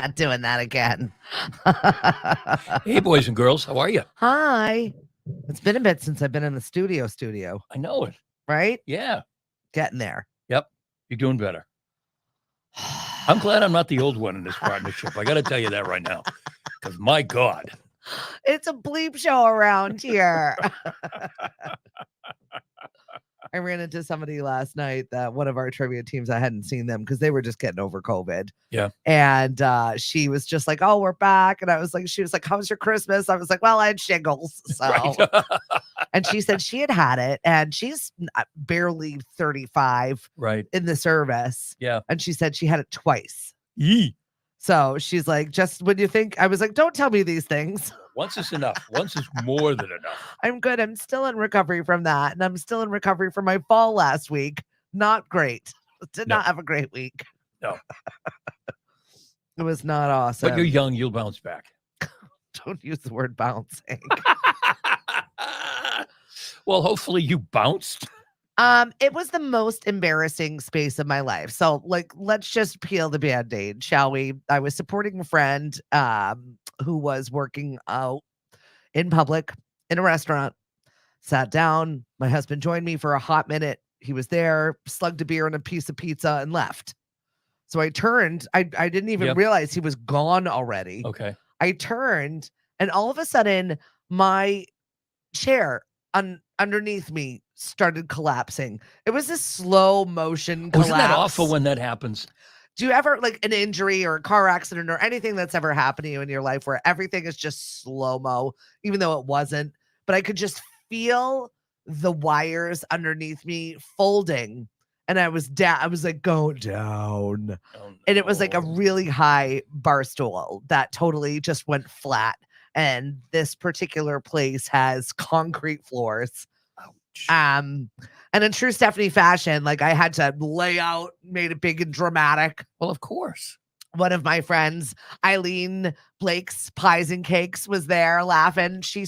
not doing that again. Hey, boys and girls, how are you? Hi. It's been a bit since I've been in the studio, I know it. right? Yeah. Getting there. Yep. You're doing better. I'm glad I'm not the old one in this partnership. I got to tell you that right now. Because my God. It's a bleep show around here. I ran into somebody last night that one of our trivia teams, I hadn't seen them because they were just getting over COVID. Yeah. And she was just like, oh, we're back. And I was like, she was like, how was your Christmas? I was like, well, I had shingles. So, Right. and she said she had it and she's barely 35 Right. in the service. Yeah. And she said she had it twice. Yee. So she's like, just when you think, I was like, don't tell me these things. Once is enough. Once is more than enough. I'm good. I'm still in recovery from that. And I'm still in recovery from my fall last week. Not great. Did not have a great week. No. It was not awesome. But you're young. You'll bounce back. Don't use the word bouncing. Well, hopefully you bounced. It was the most embarrassing space of my life. So, like, let's just peel the Band-Aid, shall we? I was supporting a friend who was working out in public in a restaurant. Sat down. My husband joined me for a hot minute. He was there, slugged a beer and a piece of pizza, and left. So I turned. I didn't even realize he was gone already. Okay. I turned, and all of a sudden, my chair underneath me started collapsing. It was a slow motion collapse. Isn't that awful when that happens? Do you ever, like, an injury or a car accident or anything that's ever happened to you in your life where everything is just slow-mo, even though it wasn't? But I could just feel the wires underneath me folding, and I was down. I was like going down. Oh, no. And it was like a really high bar stool that totally just went flat. And this particular place has concrete floors. Ouch. And in true Stephanie fashion, like, I had to lay out, made it big and dramatic. Well, of course. One of my friends, Eileen Blake's Pies and Cakes, was there laughing. She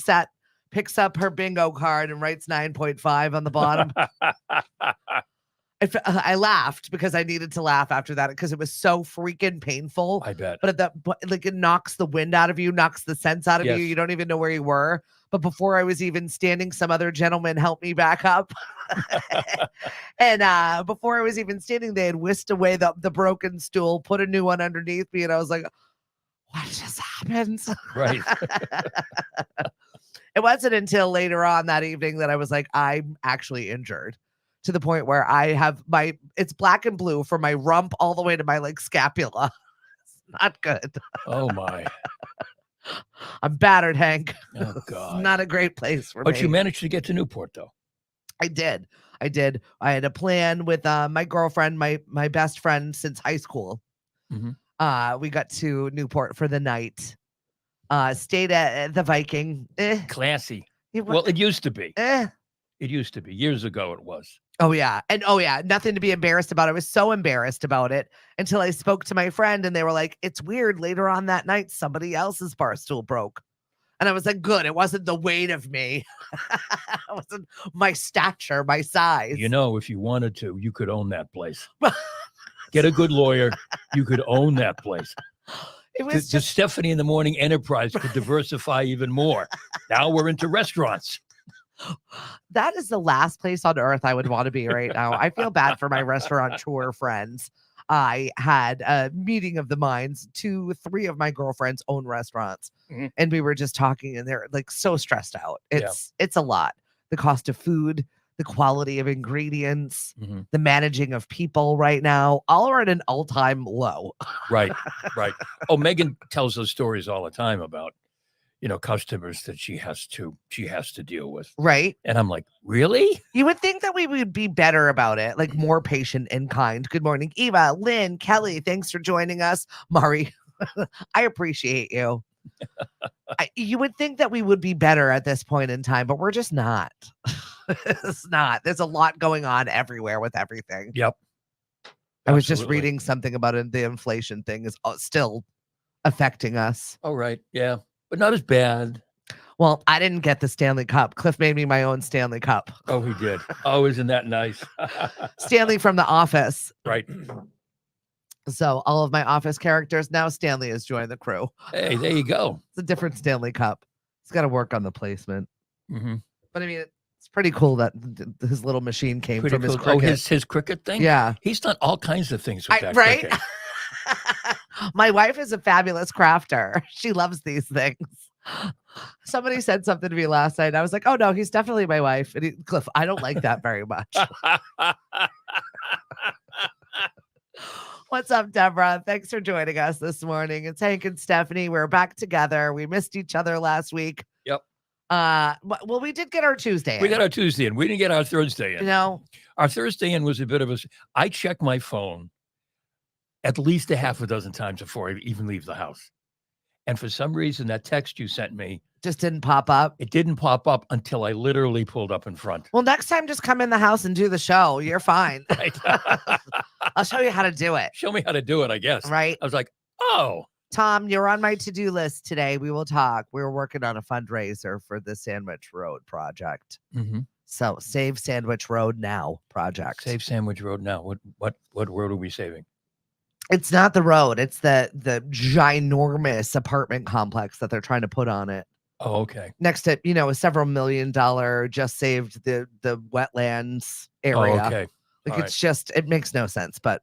picks up her bingo card and writes 9.5 on the bottom. I laughed because I needed to laugh after that because it was so freaking painful. I bet. But like, it knocks the wind out of you, knocks the sense out of you. You don't even know where you were. But before I was even standing, some other gentleman helped me back up. And before I was even standing, they had whisked away the broken stool, put a new one underneath me. And I was like, what just happened? Right. It wasn't until later on that evening that I was like, I'm actually injured. To the point where I have it's black and blue from my rump all the way to my, like, scapula. It's not good. Oh my. I'm battered, Hank. Oh God. Not a great place for me. But you managed to get to Newport, though. I did. I had a plan with my girlfriend, my best friend since high school. Mm-hmm. We got to Newport for the night. Stayed at the Viking. Classy. Well, it used to be. It used to be. Years ago it was. Oh, yeah. And nothing to be embarrassed about. I was so embarrassed about it until I spoke to my friend and they were like, it's weird. Later on that night, somebody else's bar stool broke. And I was like, good. It wasn't the weight of me. It wasn't my stature, my size. You know, if you wanted to, you could own that place. Get a good lawyer. You could own that place. It was the Stephanie in the Morning Enterprise could diversify even more. Now we're into restaurants. That is the last place on earth I would want to be right now. I feel bad for my restaurateur friends. I had a meeting of the minds. 2-3 of my girlfriends own restaurants. Mm-hmm. And we were just talking and they're, like, so stressed out. It's a lot. The cost of food, the quality of ingredients, mm-hmm. the managing of people right now, all are at an all-time low. Right. Oh, Megan tells those stories all the time about, customers that she has to deal with. Right. And I'm like, really? You would think that we would be better about it, like more patient and kind. Good morning, Eva, Lynn, Kelly. Thanks for joining us. Mari, I appreciate you. You would think that we would be better at this point in time, but we're just not. It's not. There's a lot going on everywhere with everything. Yep. I was just reading something about it. The inflation thing is still affecting us. Oh, right. Yeah. But not as bad. Well, I didn't get the Stanley Cup. Cliff made me my own Stanley Cup. Oh, he did. Oh, isn't that nice? Stanley from The Office. Right. So all of my office characters now Stanley has joined the crew. Hey, there you go. It's a different Stanley Cup. He's got to work on the placement. Mm-hmm. But I mean, it's pretty cool that his little machine came Pretty from his cool. cricket. Oh, his cricket thing? Yeah. He's done all kinds of things with that right? cricket. My wife is a fabulous crafter. She loves these things. Somebody said something to me last night. I was like, oh no, he's definitely my wife. And Cliff, I don't like that very much. What's up, Deborah? Thanks for joining us this morning. It's Hank and Stephanie. We're back together. We missed each other last week. Yep. Well, we did get our Tuesday. We got our Tuesday in. We didn't get our Thursday in. You know, our Thursday in was a bit of a. I check my phone at least a half a dozen times before I even leave the house. And for some reason, that text you sent me just didn't pop up. It didn't pop up until I literally pulled up in front. Well, next time, just come in the house and do the show. You're fine. Right. I'll show you how to do it. Show me how to do it, I guess. Right. I was like, oh. Tom, you're on my to-do list today. We will talk. We're working on a fundraiser for the Sandwich Road project. Mm-hmm. So Save Sandwich Road Now project. Save Sandwich Road Now. What road are we saving? It's not the road. It's the ginormous apartment complex that they're trying to put on it. Oh, okay. Next to, a several $1 million, just saved the wetlands area. Oh, okay. Like All it's just, it makes no sense, but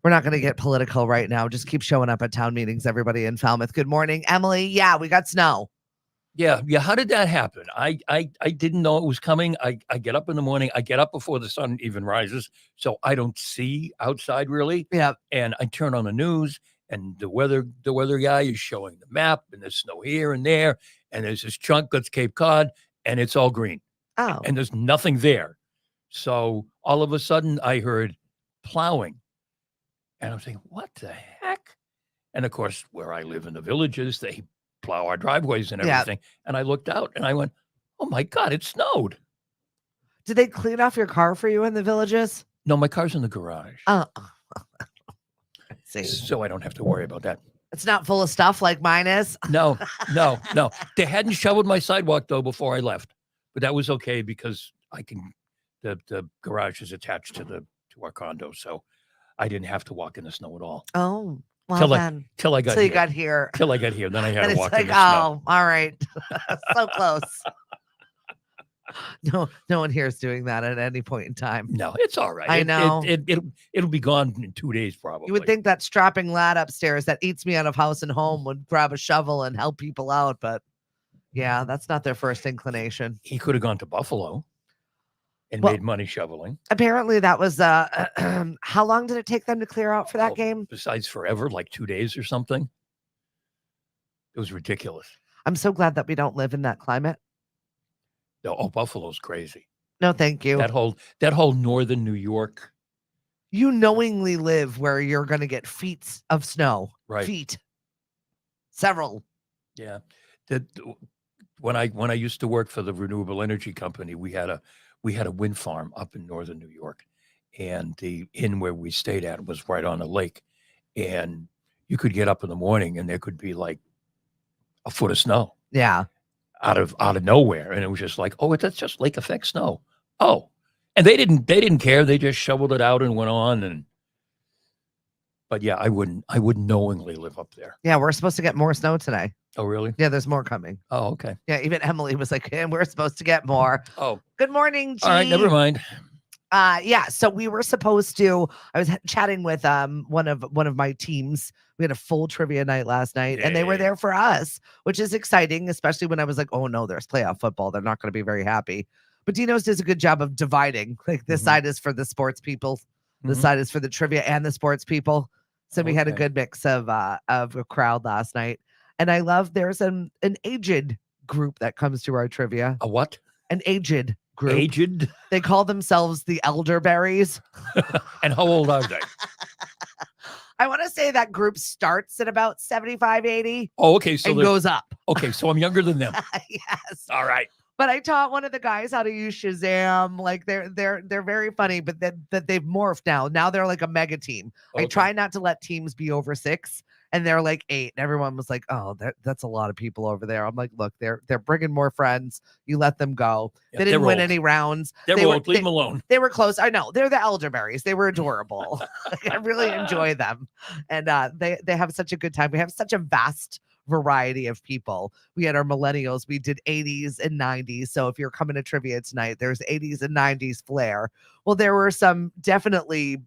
we're not going to get political right now. Just keep showing up at town meetings, everybody in Falmouth. Good morning, Emily. Yeah, we got snow. Yeah. How did that happen? I didn't know it was coming. I get up in the morning. I get up before the sun even rises, so I don't see outside really. Yeah. And I turn on the news, and the weather guy is showing the map, and there's snow here and there, and there's this chunk that's Cape Cod, and it's all green. Oh. And there's nothing there. So all of a sudden, I heard plowing, and I'm saying, "What the heck?" And of course, where I live in the villages, they plow our driveways and everything. Yeah. And I looked out and I went, oh my God, it snowed. Did they clean off your car for you in the villages? No, my car's in the garage. Oh. See. So I don't have to worry about that. It's not full of stuff like mine is? No. They hadn't shoveled my sidewalk though before I left. But that was okay because the garage is attached to our condo. So I didn't have to walk in the snow at all. Oh. Well, till I got here. You got here. Till I got here. Then I had to walk like, in the snow. Oh, all right. So close. No one here is doing that at any point in time. No, it's all right. I know. It'll be gone in 2 days probably. You would think that strapping lad upstairs that eats me out of house and home would grab a shovel and help people out, but yeah, that's not their first inclination. He could have gone to Buffalo and made money shoveling. Apparently that was how long did it take them to clear out for that game? Besides forever, like 2 days or something. It was ridiculous. I'm so glad that we don't live in that climate. No, Buffalo's crazy. No, thank you. That whole northern New York. You knowingly live where you're going to get feet of snow. Right. Feet. Several. Yeah. When I used to work for the renewable energy company, we had a wind farm up in northern New York, and the inn where we stayed at was right on a lake, and you could get up in the morning and there could be like a foot of snow. Yeah. Out of nowhere. And it was just like, oh, that's just lake effect snow. Oh. And they didn't care. They just shoveled it out and went on. But yeah, I wouldn't knowingly live up there. Yeah, we're supposed to get more snow today. Oh, really? Yeah, there's more coming. Oh, okay. Yeah, even Emily was like, hey, we're supposed to get more. Oh. Good morning, G. All right, never mind. Yeah, so we were supposed to, I was chatting with one of my teams. We had a full trivia night last night, and they were there for us, which is exciting, especially when I was like, oh no, there's playoff football. They're not going to be very happy. But Dino's does a good job of dividing. Like this side is for the sports people, this side is for the trivia and the sports people. So we had a good mix of a crowd last night. And I love there's an aged group that comes to our trivia. A what? An aged group. Aged? They call themselves the elderberries. And how old are they? I want to say that group starts at about 75, 80. Oh, okay. So and goes up. Okay, so I'm younger than them. Yes. All right. But I taught one of the guys how to use Shazam. Like they're very funny, but that they've morphed now. Now they're like a mega team. Okay. I try not to let teams be over 6. and they're like 8. And everyone was like, "Oh, that's a lot of people over there." I'm like, "Look, they're bringing more friends. You let them go. Yeah, They didn't they're win old. any rounds. They're They were old. Leave them alone. they were close. I know they're the elderberries. They were adorable. I really enjoy them, and they have such a good time. We have such a vast variety of people. We had our millennials. We did 80s and 90s. So if you're coming to trivia tonight, there's 80s and 90s flair. Well, there were some definitely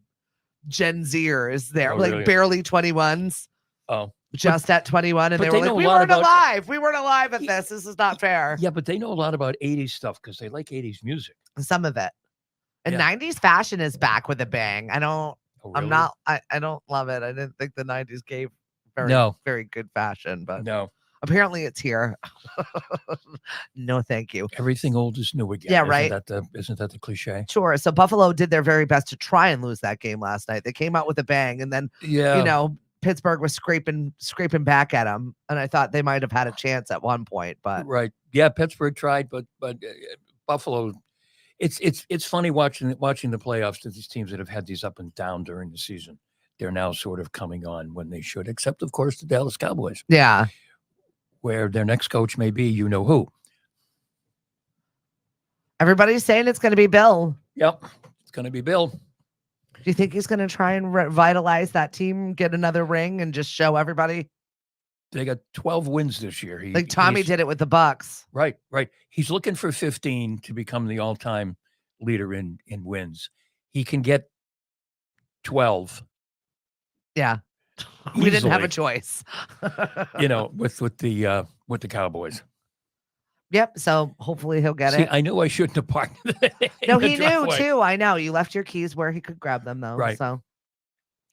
Gen Zers there, Oh, like really? barely 21s, Oh, just at 21, and but they they were like, know a "We lot weren't about- alive. We weren't alive at this. This is not fair." yeah, but they know a lot about 80s stuff because they like 80s music. Some of it. And Yeah. 90s fashion is back with a bang. Oh, I'm really? not, I don't love it. I didn't think the 90s gave very, No. very good fashion, but No. apparently it's here. No, thank you. Everything old is new again. Yeah, Isn't right. that the cliche? Sure. So Buffalo did their very best to try and lose that game last night. They came out with a bang, and then Yeah. Pittsburgh was scraping back at them, and I thought they might have had a chance at one point, but Right. Yeah, Pittsburgh tried, but Buffalo. It's funny watching the playoffs to these teams that have had these up and down during the season. They're now sort of coming on when they should, except of course the Dallas Cowboys, yeah. where their next coach may be you know who. Everybody's saying it's going to be Bill. Yep, it's going to be Bill. Do you think he's going to try and revitalize that team, get another ring, and just show everybody? They got 12 wins this year. Like Tommy did it with the Bucks. Right. He's looking for 15 to become the all-time leader in wins. He can get 12. Yeah. We didn't have a choice. With the Cowboys. Yep. So hopefully he'll get See, it. I knew I shouldn't have parked. No, he knew too. I know. You left your keys where he could grab them though. Right. So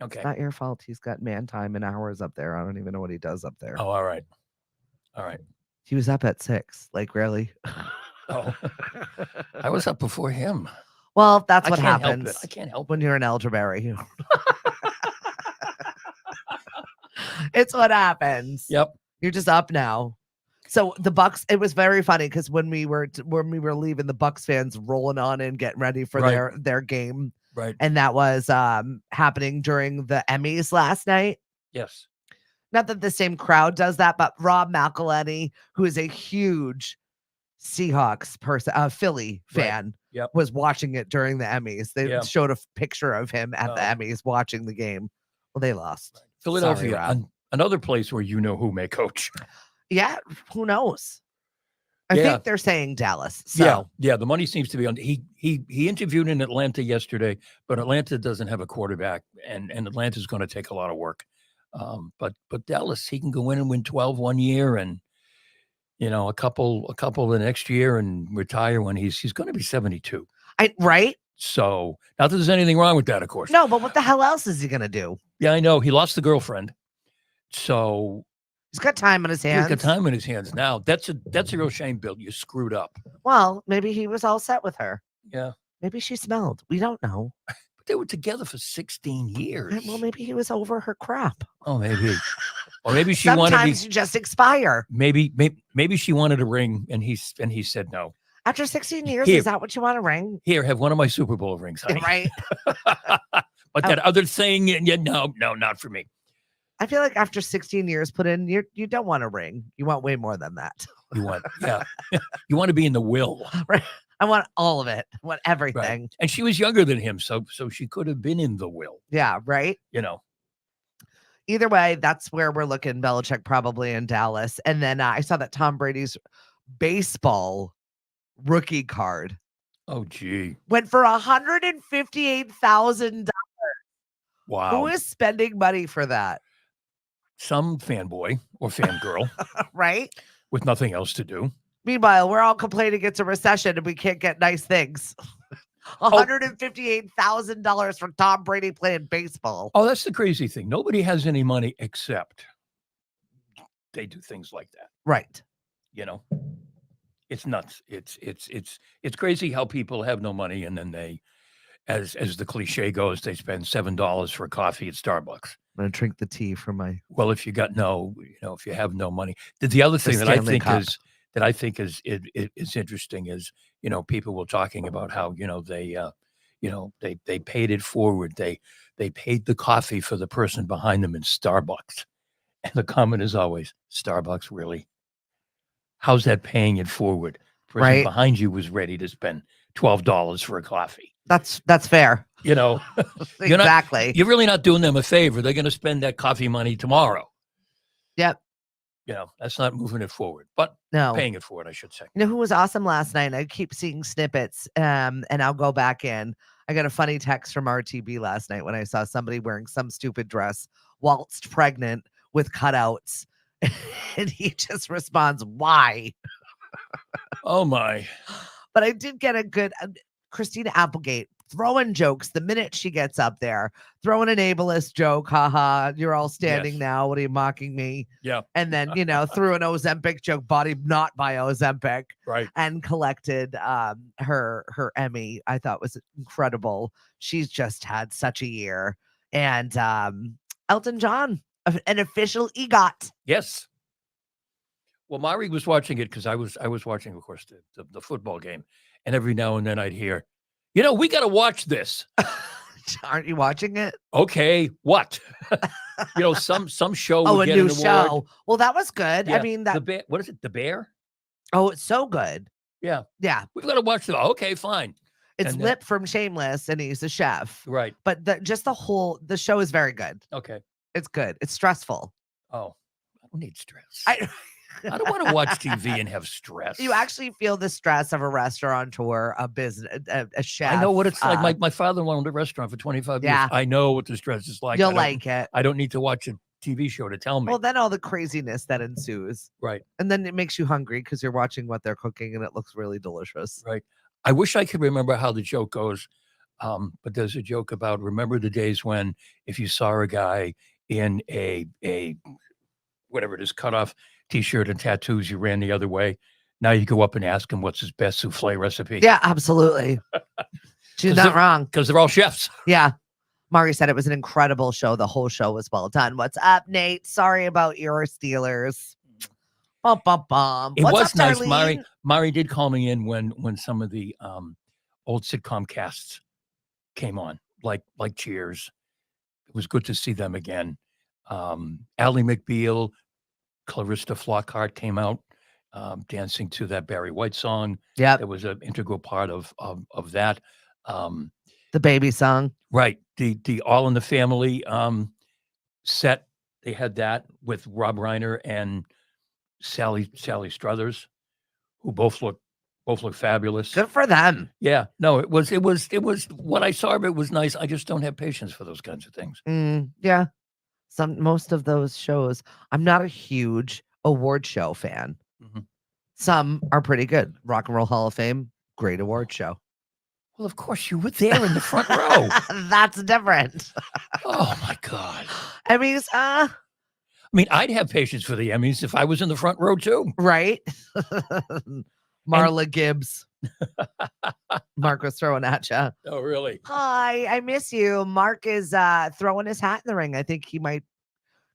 Okay. not your fault. He's got man time and hours up there. I don't even know what he does up there. Oh, all right. He was up at 6. Like really? Oh, I was up before him. Well, that's what happens. I can't help when you're an elderberry. It's what happens. Yep. You're just up now. So the Bucks, it was very funny because when we were leaving, the Bucks fans rolling on and getting ready for their game. Right. And that was happening during the Emmys last night. Yes. Not that the same crowd does that, but Rob McElhenney, who is a huge Seahawks person, Philly fan, was watching it during the Emmys. They showed a picture of him at the Emmys watching the game. Well, they lost. Philadelphia, Sorry, another place where you know who may coach. Yeah, who knows? I think they're saying Dallas. So. Yeah, the money seems to be on. He interviewed in Atlanta yesterday, but Atlanta doesn't have a quarterback, and Atlanta's going to take a lot of work. But Dallas, he can go in and win 12 one year, and a couple the next year, and retire when he's going to be 72. Right. So not that there's anything wrong with that, of course. No, but what the hell else is he going to do? Yeah, I know he lost the girlfriend, so. He's got time on his hands. He's got time on his hands now. That's a real shame, Bill. You screwed up. Well, maybe he was all set with her. Yeah. Maybe she smelled. We don't know. But they were together for 16 years. Well, maybe he was over her crap. Oh, maybe. Or maybe she Sometimes you just expire. Maybe she wanted a ring, and he said no. After 16 years, is that what you want, a ring? Here, have one of my Super Bowl rings, honey. Right. But that other thing, no, not for me. I feel like after 16 years put in, you don't want a ring. You want way more than that. You want, you want to be in the will. Right. I want all of it. I want everything. Right. And she was younger than him, so she could have been in the will. Yeah, right. Either way, that's where we're looking. Belichick probably in Dallas. And then I saw that Tom Brady's baseball rookie card. Oh, gee. Went for $158,000. Wow. Who is spending money for that? Some fanboy or fangirl. Right? With nothing else to do. Meanwhile, we're all complaining it's a recession and we can't get nice things. $158,000 for Tom Brady playing baseball. Oh, that's the crazy thing. Nobody has any money except they do things like that. Right. It's nuts. It's crazy how people have no money and then they, as the cliche goes, they spend $7 for a coffee at Starbucks. I'm gonna drink the tea from my. Well, if you have no money. The other thing that I think is interesting is people were talking about how they paid it forward. They paid the coffee for the person behind them in Starbucks. And the comment is always, Starbucks, really? How's that paying it forward? The person Right. behind you was ready to spend $12 for a coffee. That's fair. You know, Exactly. you're really not doing them a favor. They're going to spend that coffee money tomorrow. Yep. You know, that's not moving it forward, but No. paying it forward, I should say. You know who was awesome last night? I keep seeing snippets, and I'll go back in. I got a funny text from RTB last night when I saw somebody wearing some stupid dress, whilst pregnant with cutouts, and he just responds, "Why?" Oh my. But I did get a good Christina Applegate throwing jokes the minute she gets up there, throwing an ableist joke. Haha, you're all standing Yes. now. What are you mocking me? Yeah. And then, threw an Ozempic joke, body not by Ozempic, Right. and collected her Emmy. I thought was incredible. She's just had such a year. And Elton John, an official EGOT. Yes. Well, Mari was watching it because I was watching, of course, the football game, and every now and then I'd hear, we got to watch this. Aren't you watching it? Okay, what? Some show. Oh, would a get new an show. award. Well, that was good. Yeah, I mean, that. What is it? The Bear? Oh, it's so good. Yeah, Yeah. we've got to watch the. Okay, fine. It's Lip from Shameless, and he's a chef. Right. But the show is very good. Okay. It's good. It's stressful. Oh, I don't need stress. I don't want to watch TV and have stress. You actually feel the stress of a restaurateur, a business, a chef. I know what it's like. My father-in-law owned a restaurant for 25 Yeah. years. I know what the stress is like. You'll like it. I don't need to watch a TV show to tell me. Well, then all the craziness that ensues. Right. And then it makes you hungry because you're watching what they're cooking and it looks really delicious. Right. I wish I could remember how the joke goes. But there's a joke about, remember the days when if you saw a guy in a whatever it is, cut off T-shirt and tattoos, you ran the other way. Now you go up and ask him what's his best souffle recipe. Yeah, absolutely. She's not wrong. Because they're all chefs. Yeah. Mari said it was an incredible show. The whole show was well done. What's up, Nate? Sorry about your Steelers. Bum, bum, bum. It What's was up, nice. Darlene? Mari did call me in when some of the old sitcom casts came on, like Cheers. It was good to see them again. Ally McBeal, Clarissa Flockhart came out dancing to that Barry White song. Yeah, it was an integral part of that. The baby song, right? The All in the Family set. They had that with Rob Reiner and Sally Struthers, who both look fabulous. Good for them. Yeah, no, it was what I saw of it was nice. I just don't have patience for those kinds of things. Yeah. Most of those shows, I'm not a huge award show fan. Mm-hmm. Some are pretty good. Rock and Roll Hall of Fame, great award show. Well, of course, you were there in the front row. That's different. Oh my God. Emmys, I mean, I'd have patience for the Emmys if I was in the front row too. Right. Marla Gibbs. Mark was throwing at you. Oh, really? Hi, I miss you. Mark is throwing his hat in the ring. I think he might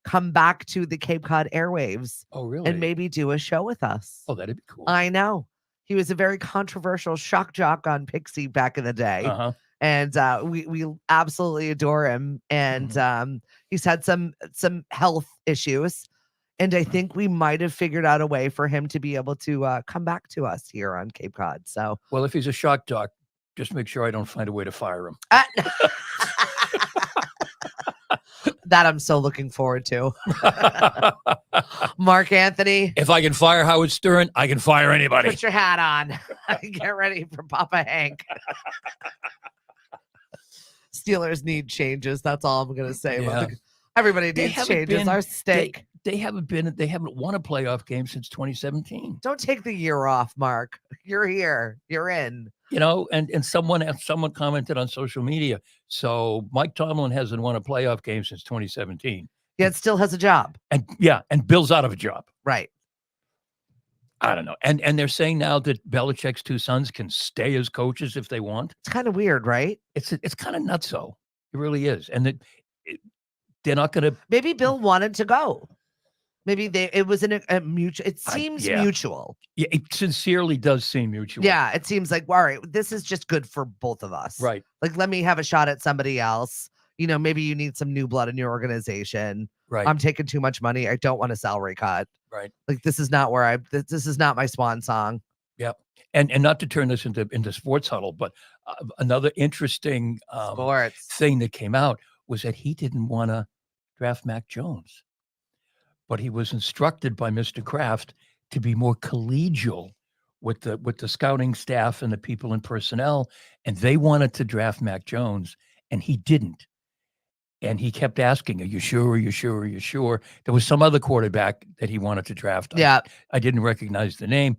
come back to the Cape Cod airwaves. Oh, really? And maybe do a show with us. Oh, that'd be cool. I know. He was a very controversial shock jock on Pixie back in the day. Uh-huh. And we absolutely adore him. And he's had some health issues. And I think we might have figured out a way for him to be able to come back to us here on Cape Cod. So, well, if he's a shock jock, just make sure I don't find a way to fire him. That I'm so looking forward to. Mark Anthony. If I can fire Howard Stern, I can fire anybody. Put your hat on. Get ready for Papa Hank. Steelers need changes. That's all I'm going to say. Yeah. Everybody needs changes. Our stink. They haven't won a playoff game since 2017. Don't take the year off, Mark. You're here. You're in. And someone commented on social media. So Mike Tomlin hasn't won a playoff game since 2017. Yet still has a job. And Bill's out of a job. Right. I don't know. And they're saying now that Belichick's two sons can stay as coaches if they want. It's kind of weird, right? It's kind of nutso. It really is. And they're not going to. Maybe Bill wanted to go. Maybe it was in a mutual. It seems mutual. Yeah, it sincerely does seem mutual. Yeah, it seems like, all right, this is just good for both of us. Right. Like, let me have a shot at somebody else. maybe you need some new blood in your organization. Right. I'm taking too much money. I don't want a salary cut. Right. Like, this is not where this is not my swan song. Yeah. And not to turn this into sports huddle, but another interesting Sports. thing that came out was that he didn't want to draft Mac Jones, but he was instructed by Mr. Kraft to be more collegial with the scouting staff and the people in personnel, and they wanted to draft Mac Jones, and he didn't. And he kept asking, "Are you sure? Are you sure? Are you sure?" There was some other quarterback that he wanted to draft. Yeah. I didn't recognize the name,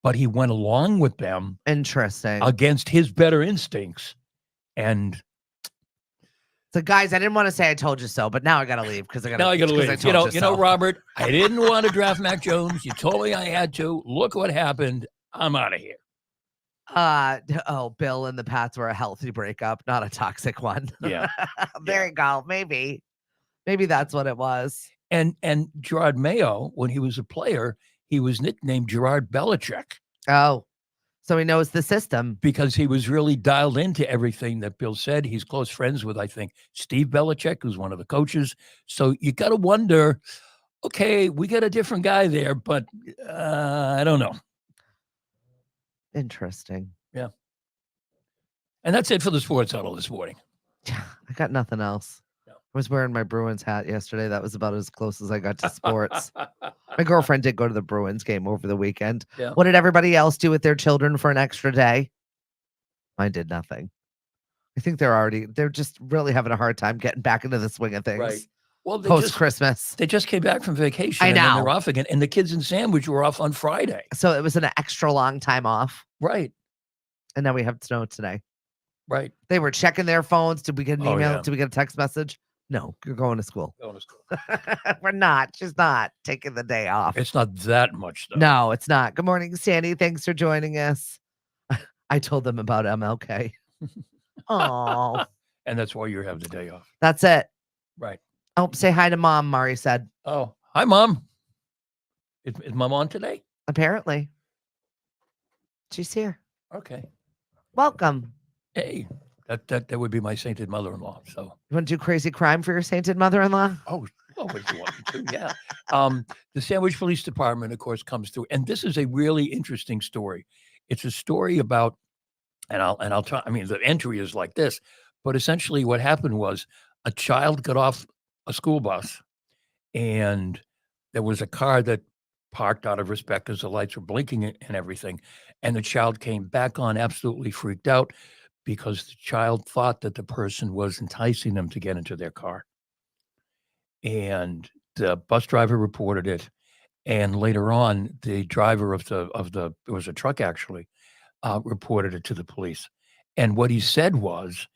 but he went along with them Interesting. against his better instincts. And so, guys, I didn't want to say I told you so, but now I gotta leave because I gotta. now I got to leave. You know, so. Robert, I didn't want to draft Mac Jones. You told me I had to. Look what happened. I'm out of here. Bill and the Pats were a healthy breakup, not a toxic one. Yeah. There you go. Maybe that's what it was. And Gerard Mayo, when he was a player, he was nicknamed Gerard Belichick. Oh, so he knows the system because he was really dialed into everything that Bill said. He's close friends with, I think, Steve Belichick, who's one of the coaches. So you got to wonder, okay, we got a different guy there, but I don't know. Interesting. Yeah. And that's it for the sports huddle this morning. I got nothing else. No. I was wearing my Bruins hat yesterday. That was about as close as I got to sports. My girlfriend did go to the Bruins game over the weekend. Yeah. What did everybody else do with their children for an extra day? Mine did nothing. I think they're just really having a hard time getting back into the swing of things. Right. Well, post-Christmas. They just came back from vacation. I know. And they're off again. And the kids in Sandwich were off on Friday. So it was an extra long time off. Right. And now we have snow today. Right. They were checking their phones. Did we get an email? Yeah. Did we get a text message? No, you're going to school. Going to school. We're not. She's not taking the day off. It's not that much, though. No, it's not. Good morning, Sandy. Thanks for joining us. I told them about MLK. Oh. And that's why you have the day off. That's it. Right. Oh, say hi to Mom, Mari said. Oh, hi, Mom. Is Mom on today? Apparently. She's here. Okay. Welcome. Hey, that would be my sainted mother-in-law. So you want to do crazy crime for your sainted mother-in-law? Oh, what you want me to? Yeah. The Sandwich Police Department, of course, comes through, and this is a really interesting story. It's a story about, and I'll try. I mean, the entry is like this, but essentially, what happened was a child got off a school bus, and there was a car that parked out of respect because the lights were blinking and everything, and the child came back on, absolutely freaked out, because the child thought that the person was enticing them to get into their car. And the bus driver reported it. And later on, the driver of the it was a truck actually, reported it to the police. And what he said was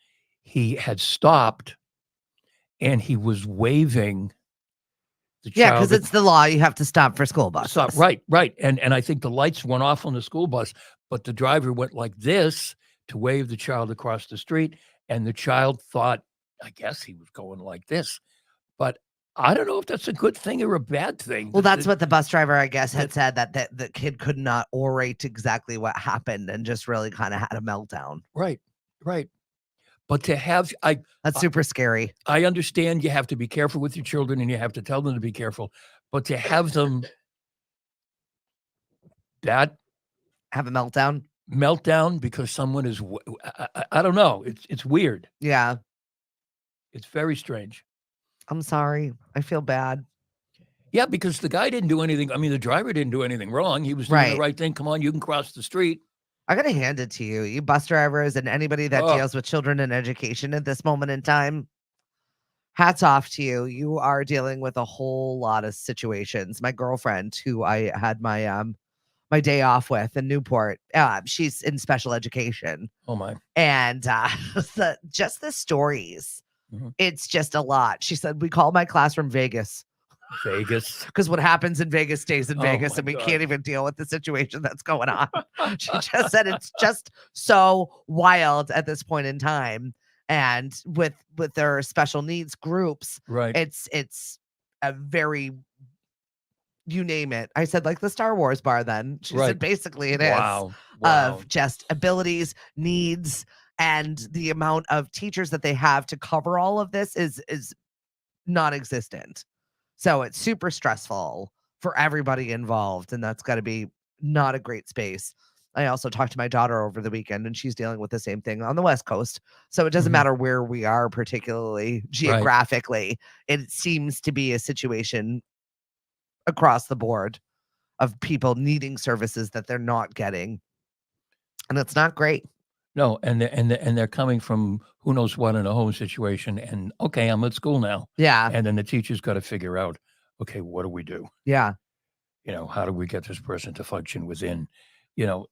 he had stopped and he was waving the child. Yeah, because it's the law. You have to stop for school buses. Stop. Right. And I think the lights went off on the school bus, but the driver went like this to wave the child across the street. And the child thought, I guess he was going like this. But I don't know if that's a good thing or a bad thing. Well, that's what the bus driver, I guess, had said, that the kid could not orate exactly what happened and just really kind of had a meltdown. Right. But to have, that's super scary. I understand you have to be careful with your children and you have to tell them to be careful, but to have them have a meltdown because someone is, I don't know. It's weird. Yeah. It's very strange. I'm sorry. I feel bad. Yeah, because the guy didn't do anything. I mean, the driver didn't do anything wrong. He was doing the right thing. Come on, you can cross the street. I got to hand it to you. You bus drivers and anybody that deals with children and education at this moment in time, hats off to you. You are dealing with a whole lot of situations. My girlfriend, who I had my my day off with in Newport, she's in special education. Oh, my. And just the stories. Mm-hmm. It's just a lot. She said, we call my classroom Vegas. Because what happens in Vegas stays in Vegas, and we can't even deal with the situation that's going on. She just said it's just so wild at this point in time. And with their special needs groups, right? It's a very, you name it. I said, like the Star Wars bar then. She said basically it is. Wow. Of just abilities, needs, and the amount of teachers that they have to cover all of this is non-existent. So it's super stressful for everybody involved, and that's got to be not a great space. I also talked to my daughter over the weekend, and she's dealing with the same thing on the West Coast. So it doesn't Mhm. matter where we are, particularly Right. geographically. It seems to be a situation across the board of people needing services that they're not getting, and it's not great. No, and they're coming from who knows what in a home situation, and okay, I'm at school now, Yeah, and then the teacher's got to figure out, okay, what do we do? yeah, How do we get this person to function within, you know,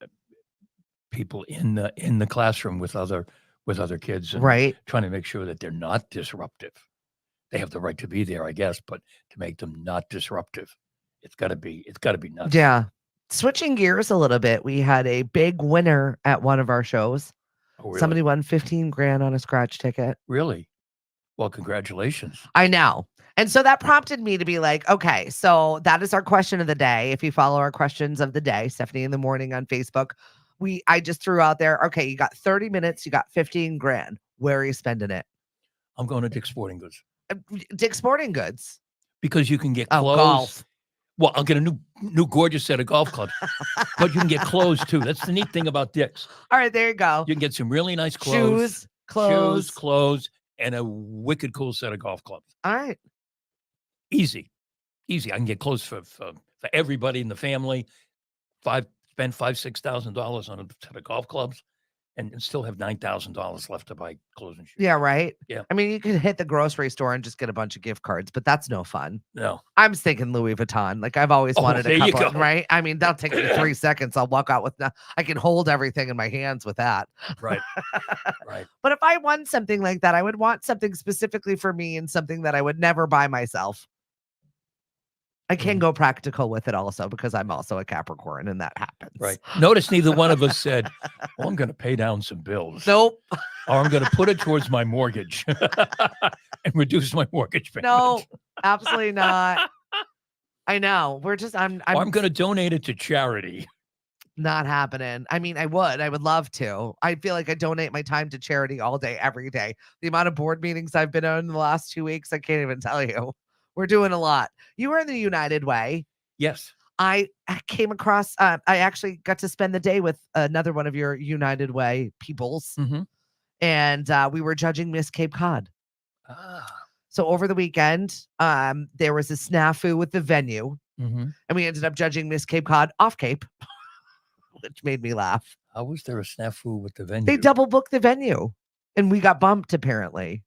people in the classroom with other kids, and right. trying to make sure that they're not disruptive. They have the right to be there, I guess, but to make them not disruptive, it's got to be nuts. Yeah. Switching gears a little bit, we had a big winner at one of our shows. Oh, really? Somebody won 15 grand on a scratch ticket. Really? Well, congratulations. I know. And so that prompted me to be like, okay, so that is our question of the day. If you follow our questions of the day, Stephanie in the morning on Facebook, I just threw out there, okay, you got 30 minutes, you got 15 grand. Where are you spending it? I'm going to Dick's Sporting Goods Uh, Dick's Sporting Goods. because you can get Oh, clothes. golf. Well, I'll get a new gorgeous set of golf clubs, but you can get clothes too. That's the neat thing about Dick's. All right, there you go. You can get some really nice clothes, Shoes, clothes. clothes, and a wicked cool set of golf clubs. All right. Easy, easy. I can get clothes for everybody in the family. Spend $5,000-$6,000 on a set of golf clubs, and still have $9,000 left to buy clothes and shoes. Yeah, right. Yeah. I mean, you could hit the grocery store and just get a bunch of gift cards, but that's no fun. No. I'm thinking Louis Vuitton. Like I've always Oh, wanted there a you couple, go. right? I mean, that'll take me 3 seconds. I'll walk out with I can hold everything in my hands with that. Right. Right. But if I won something like that, I would want something specifically for me and something that I would never buy myself. I can Mhm. go practical with it also because I'm also a Capricorn and that happens. Right. Notice neither one of us said, "Well, I'm going to pay down some bills." Nope. Or I'm going to put it towards my mortgage and reduce my mortgage payment. No, absolutely not. I know. I'm Or I'm going to donate it to charity. not happening. I mean, I would love to. I feel like I donate my time to charity all day, every day. The amount of board meetings I've been on in the last 2 weeks, I can't even tell you. We're doing a lot. You were in the United Way. Yes. I came across, I actually got to spend the day with another one of your United Way peoples, Mhm. and we were judging Miss Cape Cod. Ah. So over the weekend, there was a snafu with the venue, Mhm. and we ended up judging Miss Cape Cod off Cape, which made me laugh. How was there a snafu with the venue? They double booked the venue, and we got bumped apparently.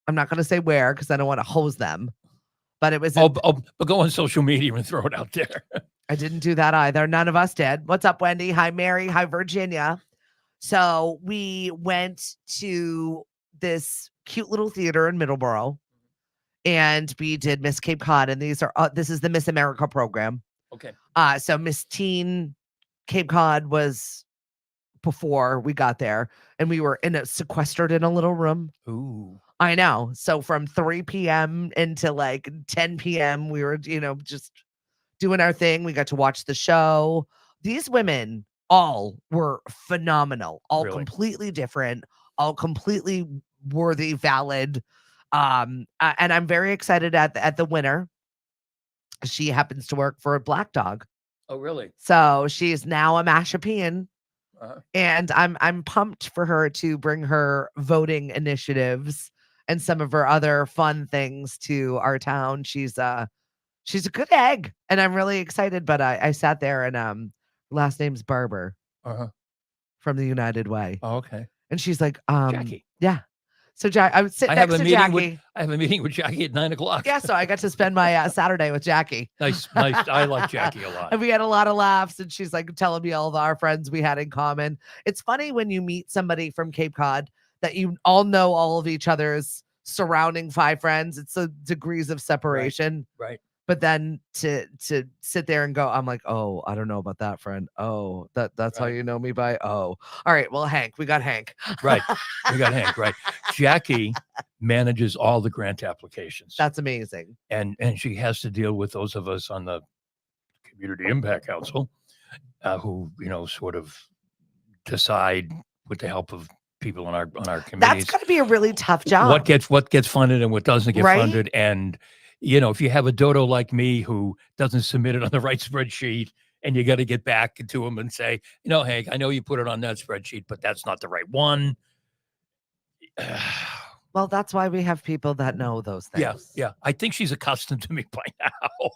I'm not going to say where because I don't want to hose them, but it was. But go on social media and throw it out there. I didn't do that either. None of us did. What's up, Wendy? Hi, Mary. Hi, Virginia. So we went to this cute little theater in Middleborough, and we did Miss Cape Cod, and this is the Miss America program. Okay. So Miss Teen Cape Cod was before we got there, and we were sequestered in a little room. Ooh. I know. So from 3 p.m. into like 10 p.m., we were, just doing our thing. We got to watch the show. These women all were phenomenal, all Really? completely different, all completely worthy, valid. And I'm very excited at the winner. She happens to work for a Black Dog. Oh, really? So she is now a Mashapian. Uh-huh. And I'm pumped for her to bring her voting initiatives and some of her other fun things to our town. She's a good egg, and I'm really excited. But I sat there, and last name's Barber Uh-huh. from the United Way, Oh, okay. and she's like, Jackie. yeah. So I would sit I have next a to meeting Jackie. I have a meeting with Jackie at 9:00. Yeah, so I got to spend my Saturday with Jackie. Nice. I like Jackie a lot. And we had a lot of laughs, and she's like telling me all of our friends we had in common. It's funny when you meet somebody from Cape Cod that you all know all of each other's surrounding 5 friends. It's the degrees of separation. Right. But then to sit there and go, I'm like, oh, I don't know about that friend. Oh, that's how Right. you know me by. Oh, all right. Well, Hank, we got Hank. Right. We got Hank. Right. Jackie manages all the grant applications, That's amazing. and she has to deal with those of us on the Community Impact Council, who sort of decide with the help of people on our That's committees. got to be a really tough job. What gets funded and what doesn't get Right? funded. And, if you have a dodo like me who doesn't submit it on the right spreadsheet, and you got to get back to them and say, Hank, I know you put it on that spreadsheet, but that's not the right one. Well, that's why we have people that know those things. Yeah. I think she's accustomed to me by now.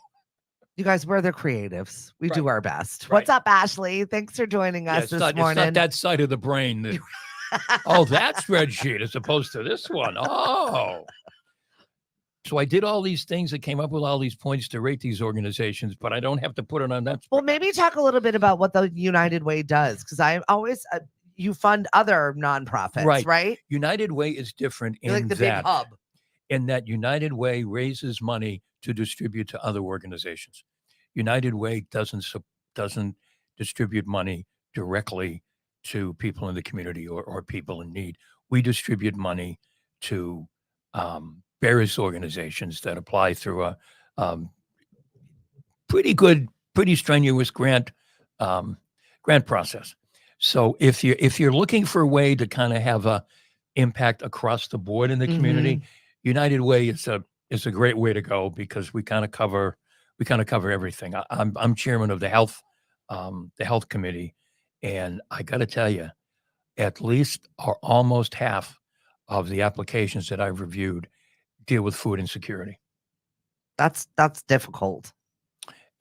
You guys, we're the creatives. We do Right. our best. Right. What's up, Ashley? Thanks for joining us this morning. It's not that side of the brain that, that spreadsheet as opposed to this one. Oh. So I did all these things. I came up with all these points to rate these organizations, but I don't have to put it on that. Well, maybe talk a little bit about what the United Way does, because I always you fund other nonprofits, right? United Way is different You're like the big hub. In that United Way raises money to distribute to other organizations. United Way doesn't distribute money directly to people in the community or people in need. We distribute money to various organizations that apply through a pretty strenuous grant process. So if you're looking for a way to kind of have a impact across the board in the community, United Way is a great way to go, because we kind of cover everything. I'm chairman of the health committee, and I got to tell you, at least almost half of the applications that I've reviewed deal with food insecurity. That's difficult.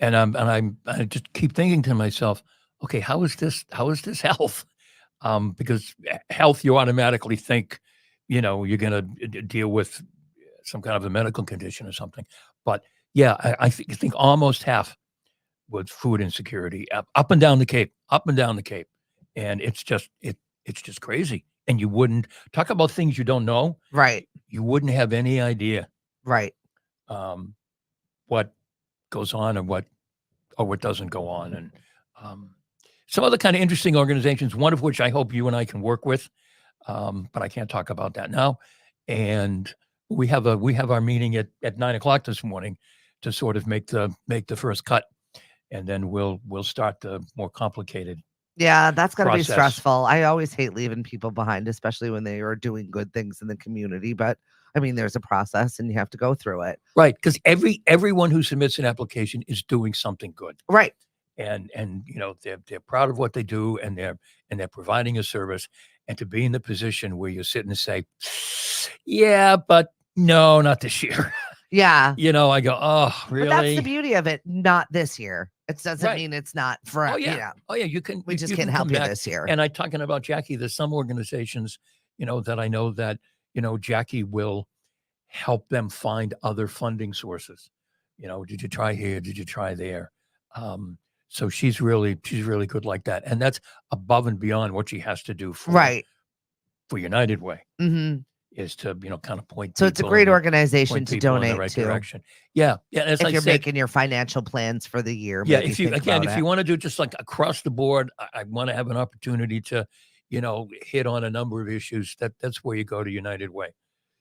And I just keep thinking to myself, okay, how is this health? Because health, you automatically think, you're going to deal with some kind of a medical condition or something. But yeah, I think almost half with food insecurity up and down the Cape, and it's just crazy. And you wouldn't talk about things you don't know, right? You wouldn't have any idea, right? What goes on and what doesn't go on, and some other kind of interesting organizations. One of which I hope you and I can work with, but I can't talk about that now. And we have our meeting at 9:00 this morning to sort of make the first cut, and then we'll start the more complicated. Yeah, that's got to be stressful. I always hate leaving people behind, especially when they are doing good things in the community. But I mean, there's a process and you have to go through it. Right. Because everyone who submits an application is doing something good. Right. And they're proud of what they do, and they're providing a service. And to be in the position where you're sitting and say, yeah, but no, not this year. Yeah. I go, oh, really? But that's the beauty of it. Not this year. It doesn't mean it's not for. Oh yeah. Oh yeah. We just can't help you this year. And I'm talking about Jackie. There's some organizations, that I know that Jackie will help them find other funding sources. Did you try here? Did you try there? So she's really good like that, and that's above and beyond what she has to do for United Way. Mm-hmm. Is to kind of point. So it's a great organization to donate in the right to. Direction. Yeah. As if you're making your financial plans for the year. Yeah. If you want to do just like across the board, I want to have an opportunity to, hit on a number of issues. That's where you go to United Way.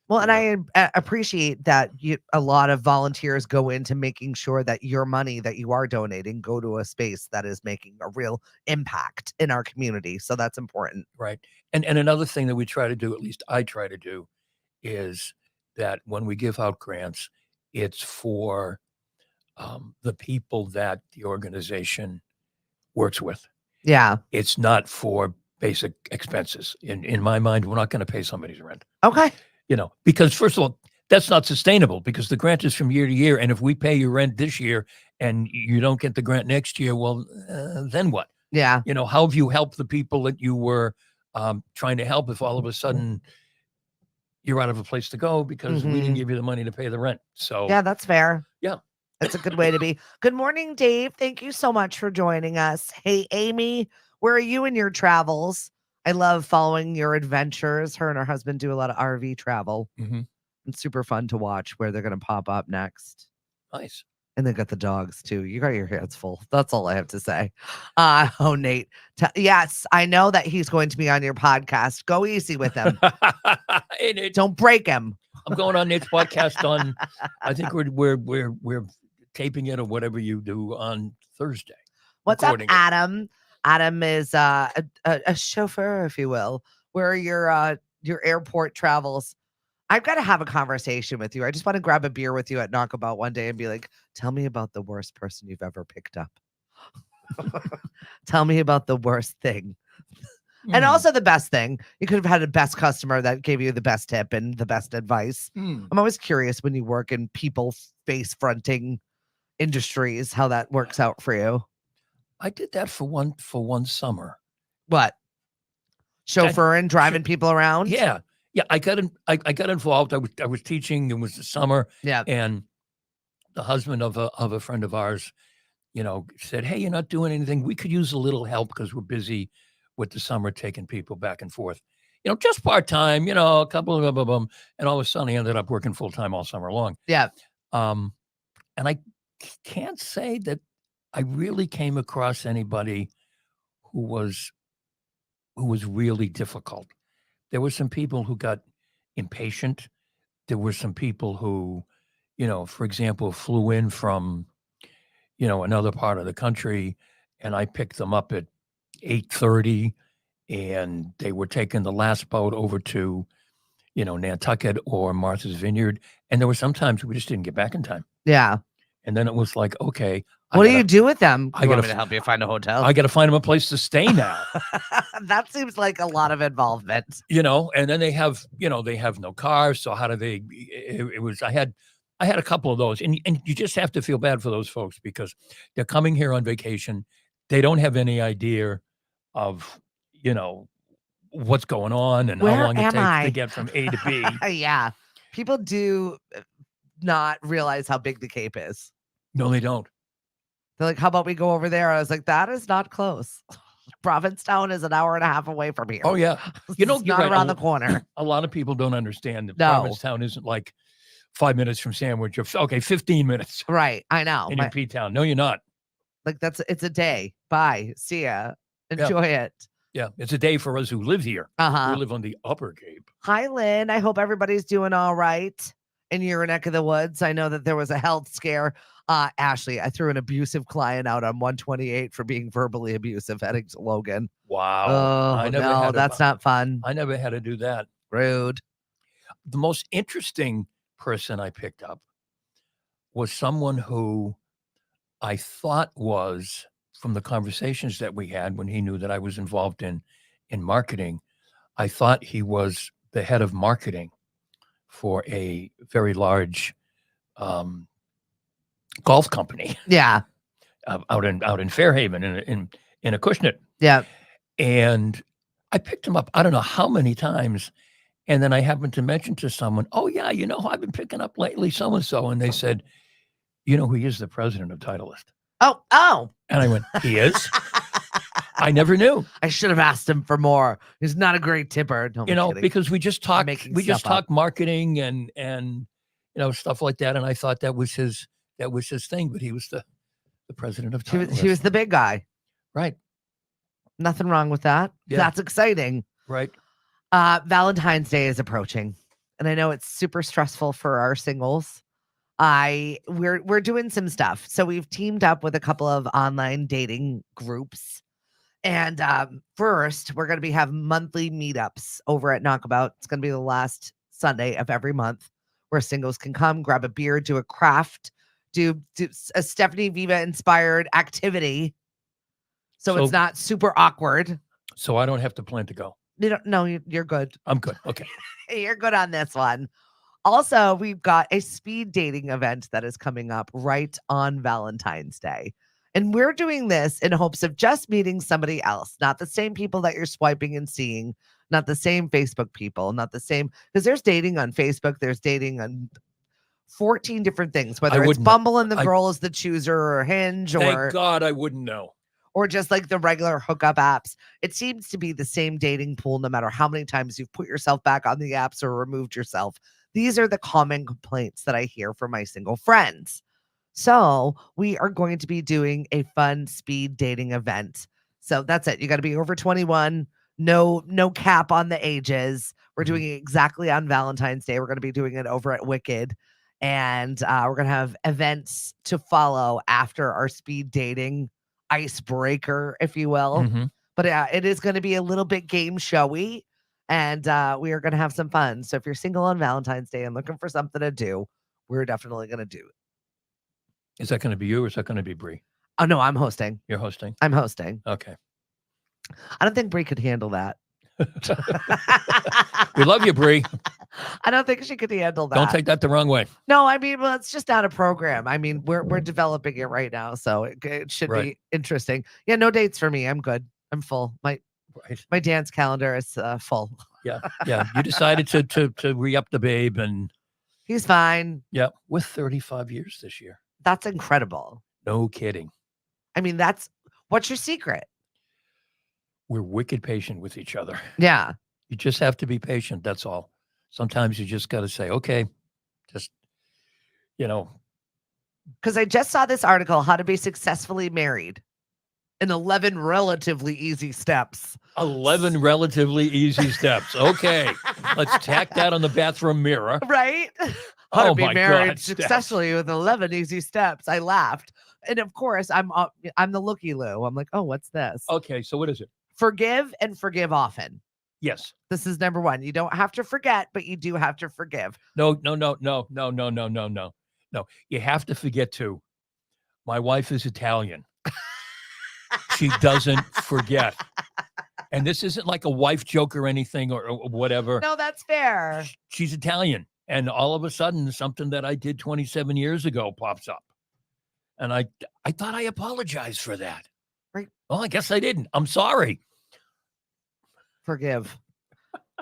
Well, and I appreciate that a lot of volunteers go into making sure that your money that you are donating go to a space that is making a real impact in our community. So that's important. Right. And another thing that we try to do, at least I try to do, is that when we give out grants, it's for the people that the organization works with. Yeah. It's not for basic expenses. In my mind, we're not going to pay somebody's rent. Okay. Because first of all, that's not sustainable, because the grant is from year to year. And if we pay your rent this year and you don't get the grant next year, well, then what? Yeah. How have you helped the people that you were trying to help if all of a sudden you're out of a place to go because we didn't give you the money to pay the rent? So yeah, that's fair. Yeah. That's a good way to be. Good morning, Dave. Thank you so much for joining us. Hey, Amy, where are you in your travels? I love following your adventures. Her and her husband do a lot of RV travel. Mm-hmm. It's super fun to watch where they're going to pop up next. Nice. And they got the dogs too. You got your hands full. That's all I have to say. Nate. Yes, I know that he's going to be on your podcast. Go easy with him. Hey, Nate. Don't break him. I'm going on Nate's podcast on. I think we're taping it or whatever you do on Thursday. What's up, Adam? Adam is a chauffeur, if you will, Where are your airport travels? I've got to have a conversation with you. I just want to grab a beer with you at Knockabout one day and be like, tell me about the worst person you've ever picked up. Tell me about the worst thing. And Mm, also the best thing. You could have had a best customer that gave you the best tip and the best advice. mm. I'm always curious when you work in people face fronting industries, how that works out for you. I did that for one summer. What? I, Chauffeuring, sure, driving people around? yeah, yeah. I got involved. I was teaching. It was the summer, Yeah. and the husband of a friend of ours, said, "Hey, you're not doing anything. We could use a little help because we're busy with the summer taking people back and forth. Just part time. A couple of them." And all of a sudden, I ended up working full time all summer long. Yeah. Um, and I can't say that I really came across anybody who was really difficult. There were some people who got impatient. There were some people who, for example, flew in from, another part of the country, and I picked them up at 8:30, and they were taking the last boat over to, Nantucket or Martha's Vineyard, and there were sometimes we just didn't get back in time. Yeah. And then it was like, okay, What do you do with them? I You want gotta me to f- help you find a hotel? I got to find them a place to stay now. That seems like a lot of involvement. And then they have no cars, so how do they it was I had a couple of those, and you just have to feel bad for those folks because they're coming here on vacation. They don't have any idea of, you know, what's going on and how Where long it am takes to I? get from A to B. Yeah. People do not realize how big the Cape is. No, they don't. They're like, how about we go over there? I was like, that is not close. Provincetown is an hour and a half away from here. Oh yeah. It's You're not right. around the corner. A lot of people don't understand that No. Provincetown isn't like 5 minutes from Sandwich or okay, 15 minutes Right. I know. and you're in P-Town. No, you're not. Like it's a day. Bye. See ya. Yeah. Enjoy it. Yeah, it's a day for us who live here. We Uh-huh. live on the Upper Cape. Hi, Lynn. I hope everybody's doing all right in your neck of the woods. I know that there was a health scare. Ashley, I threw an abusive client out on 128 for being verbally abusive heading to Logan. Wow. Oh, no, that's not fun. I never had to do that. Rude. The most interesting person I picked up was someone who I thought was, from the conversations that we had when he knew that I was involved in marketing, I thought he was the head of marketing for a very large golf company. Yeah. Out in Fairhaven in Acushnet. Yeah. And I picked him up, I don't know how many times. And then I happened to mention to someone, oh, yeah, who I've been picking up lately, so-and-so. And they said, he is the president of Titleist. Oh. And I went, he is? I never knew. I should have asked him for more. He's not a great tipper. No, because we just talked, marketing and stuff like that. And I thought that was his thing, but he was the president of Titleist. He was the big guy. Right. Nothing wrong with that. Yeah. That's exciting. Right. Valentine's Day is approaching, and I know it's super stressful for our singles. We're doing some stuff. So we've teamed up with a couple of online dating groups. And first, we're going to have monthly meetups over at Knockabout. It's going to be the last Sunday of every month where singles can come, grab a beer, do a craft, do a Stephanie Viva inspired activity. So it's not super awkward. So I don't have to plan to go. You're good. I'm good. Okay. You're good on this one. Also, we've got a speed dating event that is coming up right on Valentine's Day. And we're doing this in hopes of just meeting somebody else, not the same people that you're swiping and seeing, not the same Facebook people, not the same, because there's dating on Facebook, there's dating on 14 different things, whether it's Bumble and the girl is the chooser or Hinge or thank God I wouldn't know. Or just like the regular hookup apps. It seems to be the same dating pool no matter how many times you've put yourself back on the apps or removed yourself. These are the common complaints that I hear from my single friends. So we are going to be doing a fun speed dating event. So that's it. You got to be over 21. No cap on the ages. We're doing it exactly on Valentine's Day. We're going to be doing it over at Wicked. And we're going to have events to follow after our speed dating icebreaker, if you will. Mm-hmm. But it is going to be a little bit game showy. And we are going to have some fun. So if you're single on Valentine's Day and looking for something to do, we're definitely going to do it. Is that going to be you or is that going to be Bree? Oh, no, I'm hosting. You're hosting? I'm hosting. Okay. I don't think Bree could handle that. We love you, Bree. I don't think she could handle that. Don't take that the wrong way. No, I mean, well, it's just not a program. I mean, we're developing it right now, so it should be interesting. Yeah, no dates for me. I'm good. I'm full. My dance calendar is full. Yeah. You decided to re-up the babe, and he's fine. Yeah, with 35 years this year. That's incredible. No kidding. I mean, what's your secret? We're wicked patient with each other. Yeah. You just have to be patient. That's all. Sometimes you just got to say, okay, just, Because I just saw this article, How to Be Successfully Married in 11 relatively easy steps. 11 relatively easy steps. Okay. Let's tack that on the bathroom mirror. Right? How to be married God, successfully with 11 easy steps. I laughed. And of course, I'm the looky Lou. I'm like, oh, what's this? Okay. So what is it? Forgive and forgive often. Yes. This is number one. You don't have to forget, but you do have to forgive. No. You have to forget too. My wife is Italian. She doesn't forget. And this isn't like a wife joke or anything or whatever. No, that's fair. She's Italian. And all of a sudden, something that I did 27 years ago pops up. And I thought I apologized for that. Right. Well, I guess I didn't. I'm sorry. Forgive.